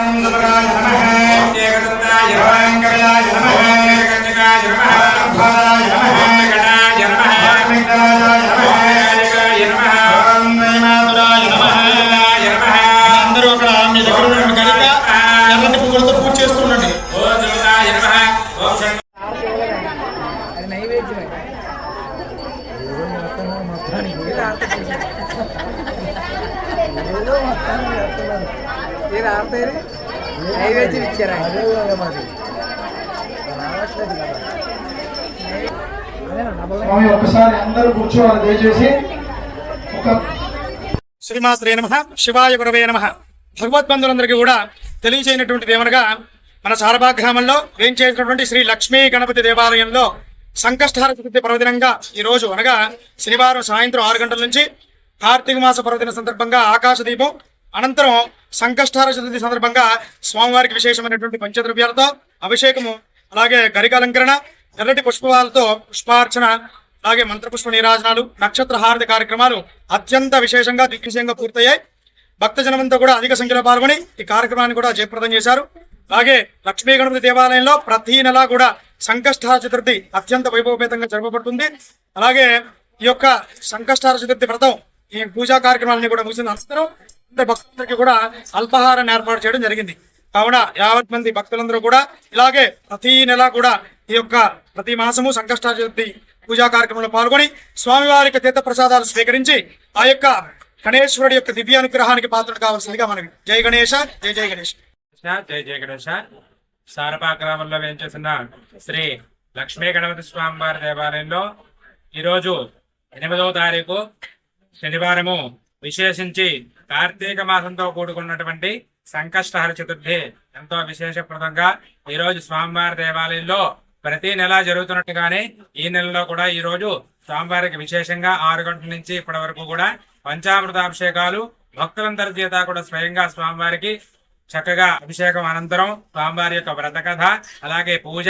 అందరూ అక్కడ మీ దగ్గర ఉన్న కనుక ఎర్రని పువ్వులతో పూజ చేస్తుండండి. నైవేద్యం ఇచ్చారా? ఒక్కసారి అందరూ కూర్చోవాలి దయచేసి. శ్రీమాత్రే నమః, శివాయ గురవే నమః. భగవద్బంధులందరికీ కూడా తెలియజేయనటువంటిది ఏమనగా, మన సారభా గ్రామంలో వేంచేసినటువంటి శ్రీ లక్ష్మీ గణపతి దేవాలయంలో సంకష్టహార చతుర్థి పర్వదినంగా ఈరోజు అనగా శనివారం సాయంత్రం 6 గంటల నుంచి కార్తీక మాస పర్వదిన సందర్భంగా ఆకాశ దీపం, అనంతరం సంకష్టహార చతుర్థి సందర్భంగా స్వామివారికి విశేషమైనటువంటి పంచద్రవ్యాలతో అభిషేకము, అలాగే గరికాలంకరణ, ఎర్రటి పుష్పాలతో పుష్పార్చన, అలాగే మంత్రపుష్ప నీరాజనాలు, నక్షత్ర హారతి కార్యక్రమాలు అత్యంత విశేషంగా దిగ్విజయంగా పూర్తయ్యాయి. భక్తజనమంతా కూడా అధిక సంఖ్యలో పాల్గొని ఈ కార్యక్రమాన్ని కూడా జయప్రదం చేశారు. అలాగే లక్ష్మీ గణపతి దేవాలయంలో ప్రతి నెల కూడా సంకష్టహార చతుర్థి అత్యంత వైభవపేతంగా జరపబడుతుంది. అలాగే ఈ యొక్క సంకష్టహార చతుర్థి వ్రతం ఈ పూజా కార్యక్రమాలని కూడా ముగిసిన అనంతరం భక్తులకి కూడా అల్పాహారాన్ని ఏర్పాటు చేయడం జరిగింది. కావున 50 మంది భక్తులందరూ కూడా ఇలాగే ప్రతి నెల కూడా ఈ యొక్క ప్రతి మాసము సంకష్టహార చతుర్థి పూజా కార్యక్రమంలో పాల్గొని స్వామివారికి తీర్థ ప్రసాదాలు స్వీకరించి ఆ యొక్క గణేశ్వరుడి యొక్క దివ్యానుగ్రహానికి పాత్రలు కావాల్సిందిగా మనవి. జై గణేశ, జై జై గణేశ. జై జయ గణేశ. సారపా గ్రామంలో వేంచేసిన శ్రీ లక్ష్మీ గణపతి స్వామి వారి దేవాలయంలో ఈరోజు 8వ తారీఖు శనివారము విశేషించి కార్తీక మాసంతో కూడుకున్నటువంటి సంకష్టహార చతుర్థి ఎంతో విశేషప్రదంగా ఈరోజు స్వామివారి దేవాలయంలో ప్రతి నెల జరుగుతున్నట్టుగానే ఈ నెలలో కూడా ఈ రోజు స్వామివారికి విశేషంగా 6 గంటల నుంచి ఇప్పటి వరకు కూడా పంచామృతాభిషేకాలు, భక్తులందరి చేత కూడా స్వయంగా స్వామివారికి చక్కగా అభిషేకం అనంతరం స్వామివారి యొక్క వ్రత కథ, అలాగే పూజ,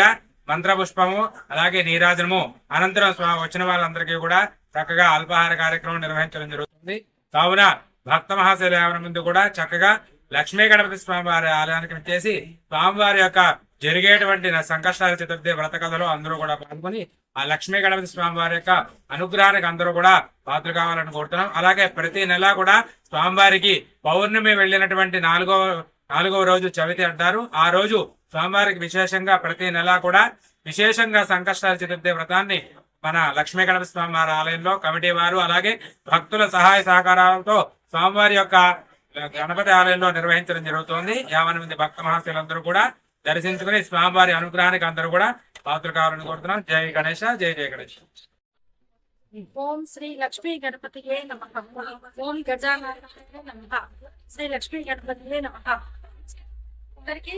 మంత్రపుష్పము, అలాగే నీరాజనము అనంతరం వచ్చిన వాళ్ళందరికీ కూడా చక్కగా అల్పాహార కార్యక్రమం నిర్వహించడం జరుగుతుంది. కావున భక్త మహాశైల ముందు కూడా చక్కగా లక్ష్మీ గణపతి స్వామివారి ఆలయానికి వచ్చేసి స్వామివారి యొక్క జరిగేటువంటి సంకష్టాల చతుర్థి వ్రత కథలో అందరూ కూడా పాల్గొని ఆ లక్ష్మీ గణపతి స్వామివారి యొక్క అనుగ్రహానికి అందరూ కూడా పాత్రలు కావాలని కోరుతున్నాం. అలాగే ప్రతి నెల కూడా స్వామివారికి పౌర్ణమి వెళ్ళినటువంటి నాలుగవ రోజు చవితి అంటారు. ఆ రోజు స్వామివారికి విశేషంగా ప్రతి నెల కూడా విశేషంగా సంకష్టాల చతుర్థి వ్రతాన్ని మన లక్ష్మీ గణపతి స్వామివారి ఆలయంలో కమిటీ వారు అలాగే భక్తుల సహాయ సహకారాలతో స్వామివారి యొక్క గణపతి ఆలయంలో నిర్వహించడం జరుగుతోంది. 50 మంది భక్త మహాశయులందరూ కూడా దర్శించుకుని స్వామివారి అనుగ్రహానికి అందరూ కూడా పాత్రలు కావాలని కోరుతున్నాం. జై గణేశ, జై జయ గణేశ. ఓం శ్రీ లక్ష్మీ గణపతియే నమః. ఓం గజాననాయ నమః. శ్రీ లక్ష్మీ గణపతియే నమః. అందరికీ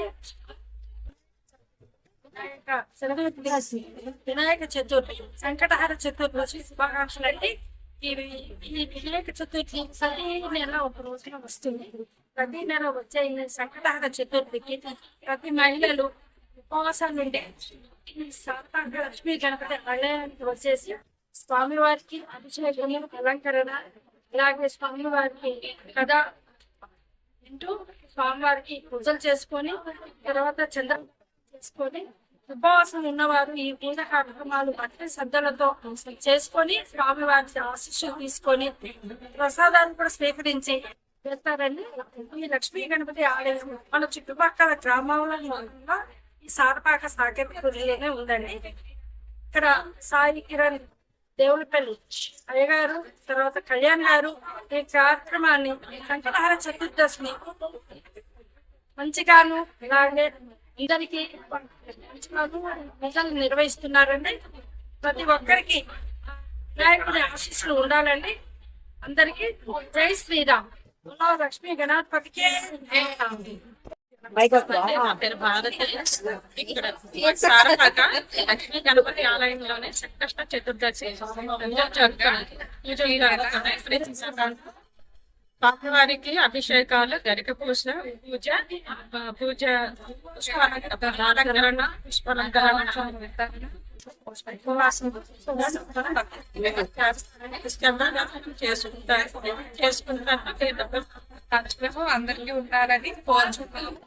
వినాయక చతుర్థి, సంకటహార చతుర్థి శుభాకాంక్షలు అండి. ఈ వినాయక చతుర్థి ప్రతి నెల ఒక రోజున వస్తుంది. ప్రతి నెల వచ్చే ఈ సంకటహార చతుర్థికి ప్రతి మహిళలు ఉపవాసాలు ఉండే లక్ష్మీ గణపతి ఆలయానికి వచ్చేసి స్వామివారికి అభిషేకము, అలంకరణ, అలాగే స్వామివారికి కదా వింటూ స్వామివారికి పూజలు చేసుకొని తర్వాత చంద్ర చేసుకొని ఉపవాసం ఉన్నవారు ఈ పూజ కార్యక్రమాలు భక్తి శ్రద్ధలతో చేసుకొని స్వామివారి ఆశీస్సులు తీసుకొని ప్రసాదాన్ని కూడా స్వీకరించి వెళ్తారండి. ఈ లక్ష్మీ గణపతి ఆలయం మన చుట్టుపక్కల గ్రామాలలో ఈ సారపాక సాకేతలోనే ఉందండి. ఇక్కడ సాయి కిరణ్ దేవులపల్లి అయ్యగారు, తర్వాత కళ్యాణ్ గారు ఈ కార్యక్రమాన్ని సంకటహార చతుర్దశిని మంచిగాను అలాగే అందరికీ మంచిగాను నిర్వహిస్తున్నారండి. ప్రతి ఒక్కరికి వినాయకుడి ఆశీస్సులు ఉండాలండి. అందరికీ జై శ్రీరామ్. లక్ష్మీ గణపతికే. నా పేరు భారతి. ఇక్కడ సారపాక లక్ష్మీ గణపతి ఆలయంలోనే సంకష్ట చతుర్దశి స్వామివారికి అభిషేకాలు, గరిక పూజ, పుష్పాలంకరణ చేసుకుంటారు. అనుగ్రహం అందరికీ ఉండాలని కోరుచున్నాము.